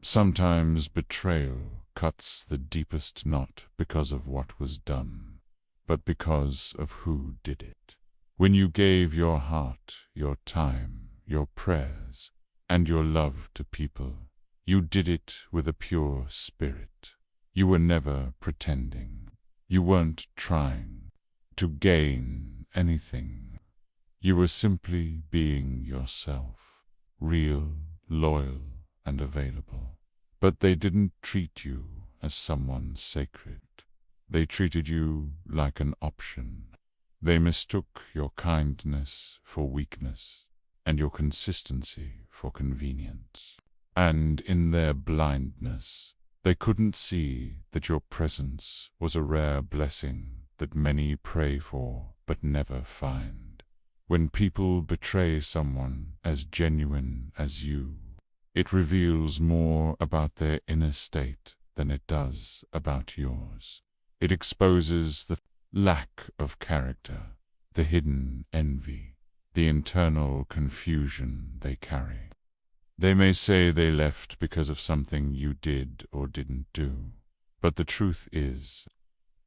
Sometimes betrayal cuts the deepest knot because of what was done, but because of who did it. When you gave your heart, your time, your prayers, and your love to people, you did it with a pure spirit. You were never pretending. You weren't trying to gain anything. You were simply being yourself, real, loyal, and available. But they didn't treat you as someone sacred. They treated you like an option. They mistook your kindness for weakness and your consistency for convenience. And in their blindness, they couldn't see that your presence was a rare blessing that many pray for but never find. When people betray someone as genuine as you, it reveals more about their inner state than it does about yours. It exposes the lack of character, the hidden envy, the internal confusion they carry. They may say they left because of something you did or didn't do, but the truth is,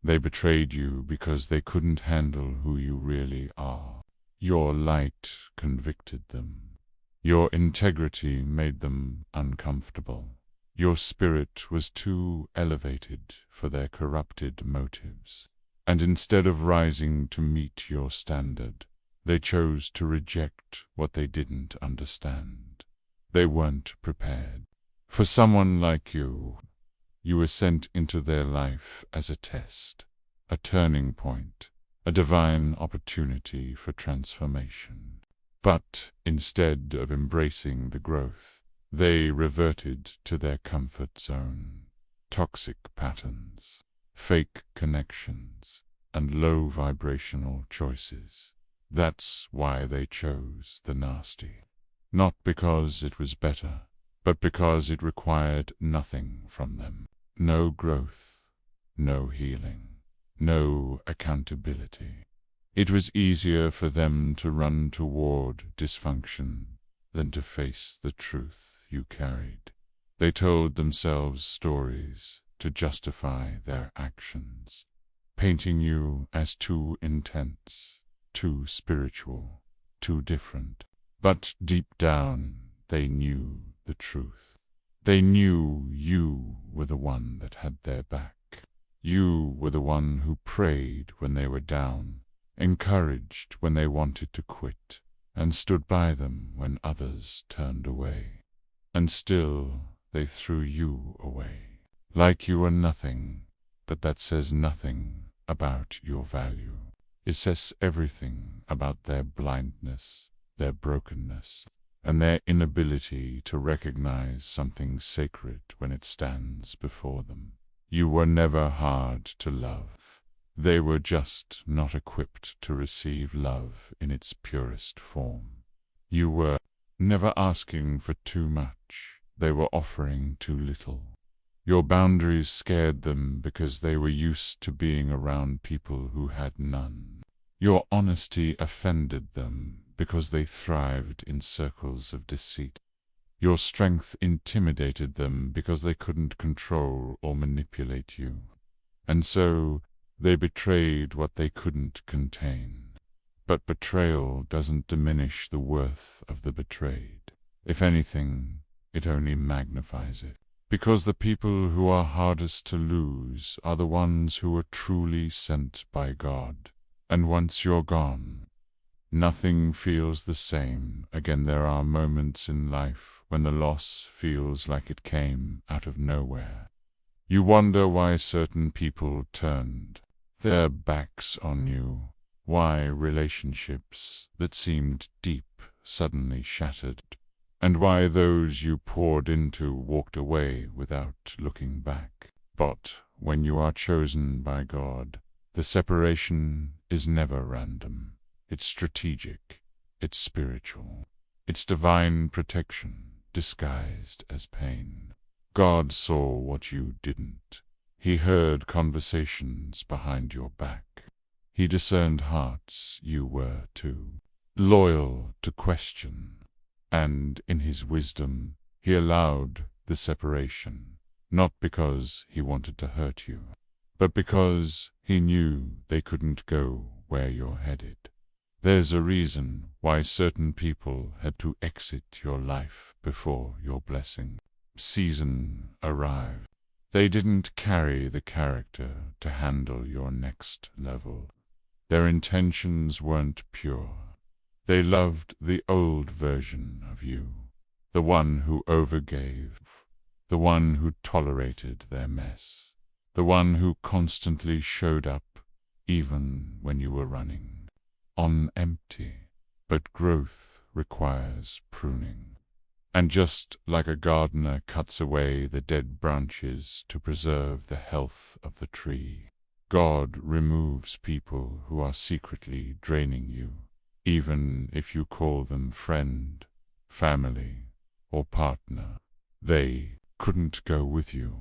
they betrayed you because they couldn't handle who you really are. Your light convicted them. Your integrity made them uncomfortable. Your spirit was too elevated for their corrupted motives. And instead of rising to meet your standard, they chose to reject what they didn't understand. They weren't prepared. For someone like you, you were sent into their life as a test, a turning point, a divine opportunity for transformation. But instead of embracing the growth, they reverted to their comfort zone, toxic patterns, fake connections, and low vibrational choices. That's why they chose the nasty. Not because it was better, but because it required nothing from them. No growth, no healing, no accountability. It was easier for them to run toward dysfunction than to face the truth you carried. They told themselves stories to justify their actions, painting you as too intense, too spiritual, too different. But deep down, they knew the truth. They knew you were the one that had their back. You were the one who prayed when they were down, encouraged when they wanted to quit, and stood by them when others turned away. And still they threw you away, like you were nothing. But that says nothing about your value. It says everything about their blindness, their brokenness, and their inability to recognize something sacred when it stands before them. You were never hard to love. They were just not equipped to receive love in its purest form. You were never asking for too much. They were offering too little. Your boundaries scared them because they were used to being around people who had none. Your honesty offended them because they thrived in circles of deceit. Your strength intimidated them because they couldn't control or manipulate you. And so they betrayed what they couldn't contain. But betrayal doesn't diminish the worth of the betrayed. If anything, it only magnifies it. Because the people who are hardest to lose are the ones who are truly sent by God. And once you're gone, nothing feels the same. Again, there are moments in life when the loss feels like it came out of nowhere. You wonder why certain people turned their backs on you, why relationships that seemed deep suddenly shattered, and why those you poured into walked away without looking back. But when you are chosen by God, the separation is never random. It's strategic, it's spiritual, it's divine protection disguised as pain. God saw what you didn't. He heard conversations behind your back. He discerned hearts you were too loyal to question. And in his wisdom, he allowed the separation, not because he wanted to hurt you, but because he knew they couldn't go where you're headed. There's a reason why certain people had to exit your life before your blessing season arrived. They didn't carry the character to handle your next level. Their intentions weren't pure. They loved the old version of you, the one who overgave, the one who tolerated their mess, the one who constantly showed up even when you were running on empty. But growth requires pruning. And just like a gardener cuts away the dead branches to preserve the health of the tree, God removes people who are secretly draining you, even if you call them friend, family, or partner. They couldn't go with you,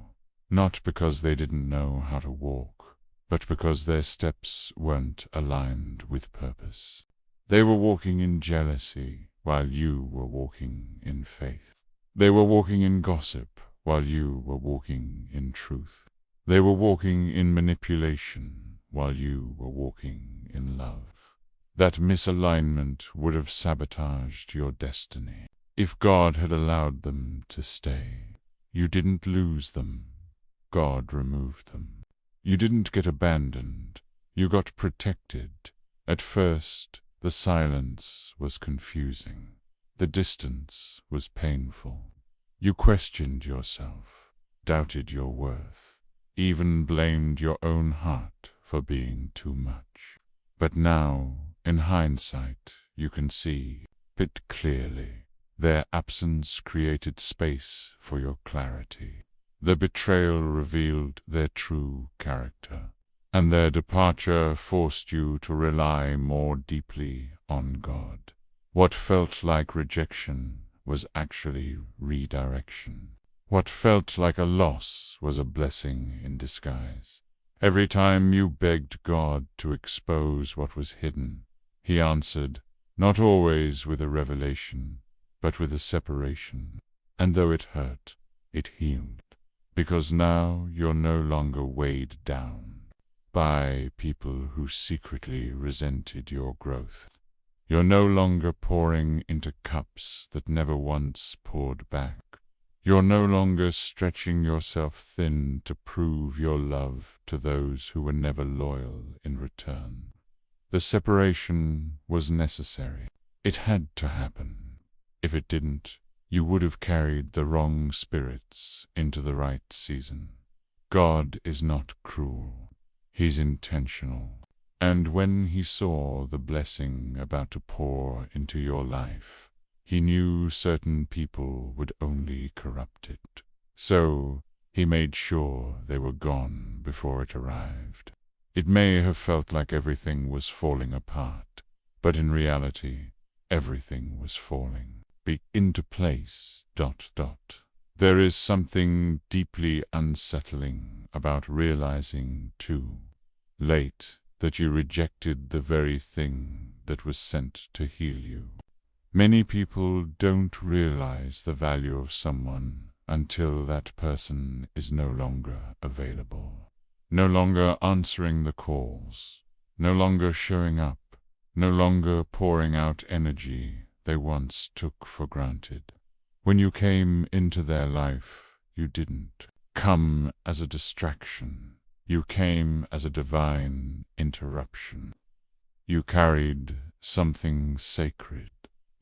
not because they didn't know how to walk, but because their steps weren't aligned with purpose. They were walking in jealousy while you were walking in faith. They were walking in gossip while you were walking in truth. They were walking in manipulation while you were walking in love. That misalignment would have sabotaged your destiny if God had allowed them to stay. You didn't lose them. God removed them. You didn't get abandoned. You got protected. At first, the silence was confusing. The distance was painful. You questioned yourself, doubted your worth, even blamed your own heart for being too much. But now, in hindsight, you can see it clearly. Their absence created space for your clarity. The betrayal revealed their true character, and their departure forced you to rely more deeply on God. What felt like rejection was actually redirection. What felt like a loss was a blessing in disguise. Every time you begged God to expose what was hidden, He answered, not always with a revelation, but with a separation. And though it hurt, it healed, because now you're no longer weighed down by people who secretly resented your growth. You're no longer pouring into cups that never once poured back. You're no longer stretching yourself thin to prove your love to those who were never loyal in return. The separation was necessary. It had to happen. If it didn't, you would have carried the wrong spirits into the right season. God is not cruel. He's intentional. And when He saw the blessing about to pour into your life, He knew certain people would only corrupt it. So He made sure they were gone before it arrived. It may have felt like everything was falling apart, but in reality, everything was falling into place. There is something deeply unsettling about realizing, too late, that you rejected the very thing that was sent to heal you. Many people don't realize the value of someone until that person is no longer available, no longer answering the calls, no longer showing up, no longer pouring out energy they once took for granted. When you came into their life, you didn't come as a distraction. You came as a divine interruption. You carried something sacred.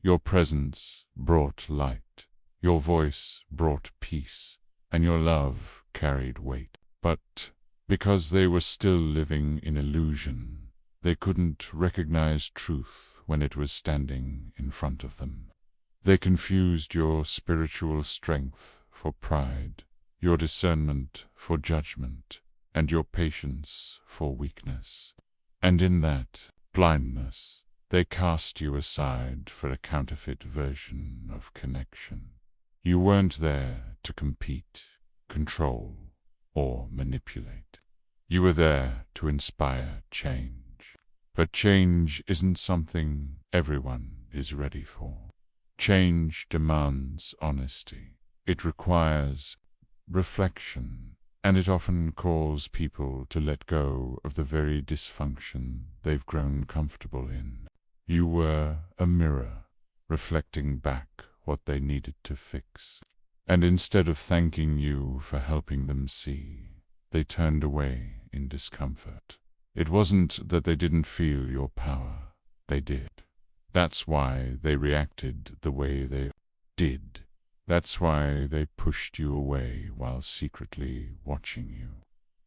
Your presence brought light. Your voice brought peace. And your love carried weight. But because they were still living in illusion, they couldn't recognize truth when it was standing in front of them. They confused your spiritual strength for pride, your discernment for judgment, and your patience for weakness. And in that blindness, they cast you aside for a counterfeit version of connection. You weren't there to compete, control, or manipulate. You were there to inspire change. But change isn't something everyone is ready for. Change demands honesty. It requires reflection, and it often calls people to let go of the very dysfunction they've grown comfortable in. You were a mirror, reflecting back what they needed to fix. And instead of thanking you for helping them see, they turned away in discomfort. It wasn't that they didn't feel your power. They did. That's why they reacted the way they did. That's why they pushed you away while secretly watching you.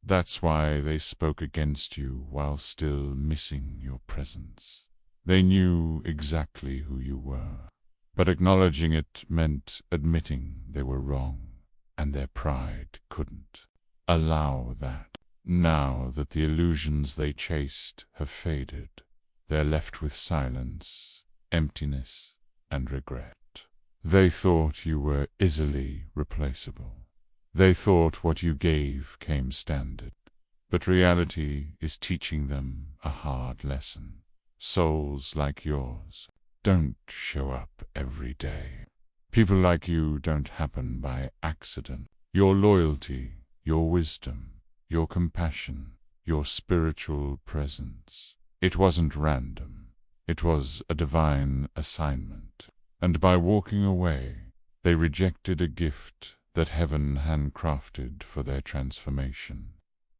That's why they spoke against you while still missing your presence. They knew exactly who you were, but acknowledging it meant admitting they were wrong, and their pride couldn't allow that. Now that the illusions they chased have faded, they're left with silence, emptiness, and regret. They thought you were easily replaceable. They thought what you gave came standard. But reality is teaching them a hard lesson. Souls like yours don't show up every day. People like you don't happen by accident. Your loyalty, your wisdom, your compassion, your spiritual presence, it wasn't random. It was a divine assignment. And by walking away, they rejected a gift that heaven handcrafted for their transformation.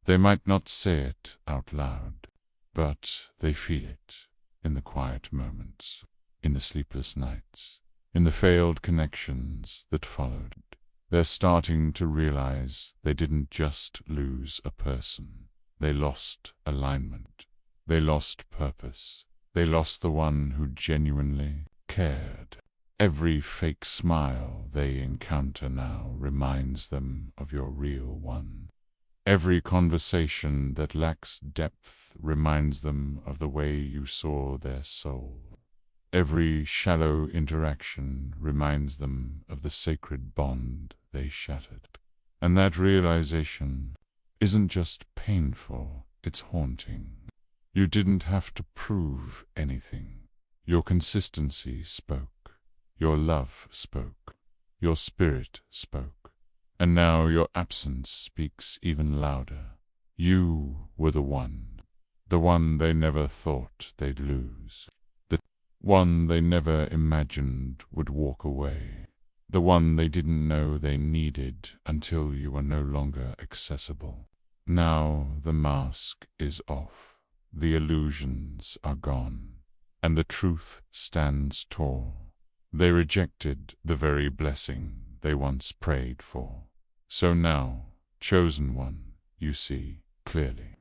They might not say it out loud, but they feel it in the quiet moments, in the sleepless nights, in the failed connections that followed. They're starting to realize they didn't just lose a person. They lost alignment. They lost purpose. They lost the one who genuinely cared. Every fake smile they encounter now reminds them of your real one. Every conversation that lacks depth reminds them of the way you saw their soul. Every shallow interaction reminds them of the sacred bond they shattered. And that realization isn't just painful, it's haunting. You didn't have to prove anything. Your consistency spoke. Your love spoke. Your spirit spoke. And now your absence speaks even louder. You were the one they never thought they'd lose. The one they never imagined would walk away. The one they didn't know they needed until you were no longer accessible. Now the mask is off. The illusions are gone. And the truth stands tall. They rejected the very blessing they once prayed for. So now, chosen one, you see clearly.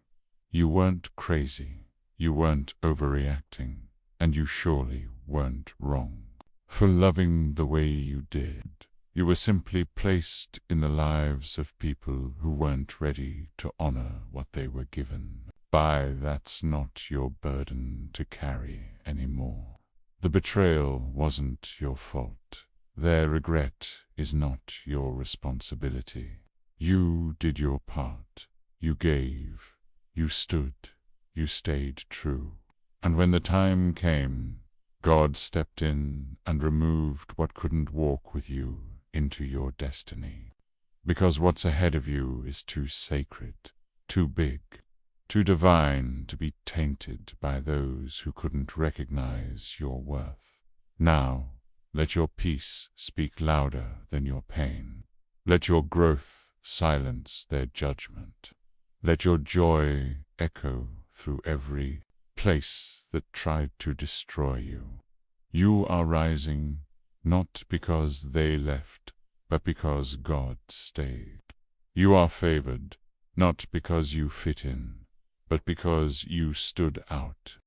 You weren't crazy, you weren't overreacting, and you surely weren't wrong for loving the way you did. You were simply placed in the lives of people who weren't ready to honor what they were given. That's not your burden to carry anymore. The betrayal wasn't your fault. Their regret is not your responsibility. You did your part. You gave. You stood. You stayed true. And when the time came, God stepped in and removed what couldn't walk with you into your destiny. Because what's ahead of you is too sacred, too big, too divine to be tainted by those who couldn't recognize your worth. Now, let your peace speak louder than your pain. Let your growth silence their judgment. Let your joy echo through every place that tried to destroy you. You are rising, not because they left, but because God stayed. You are favored, not because you fit in, but because you stood out.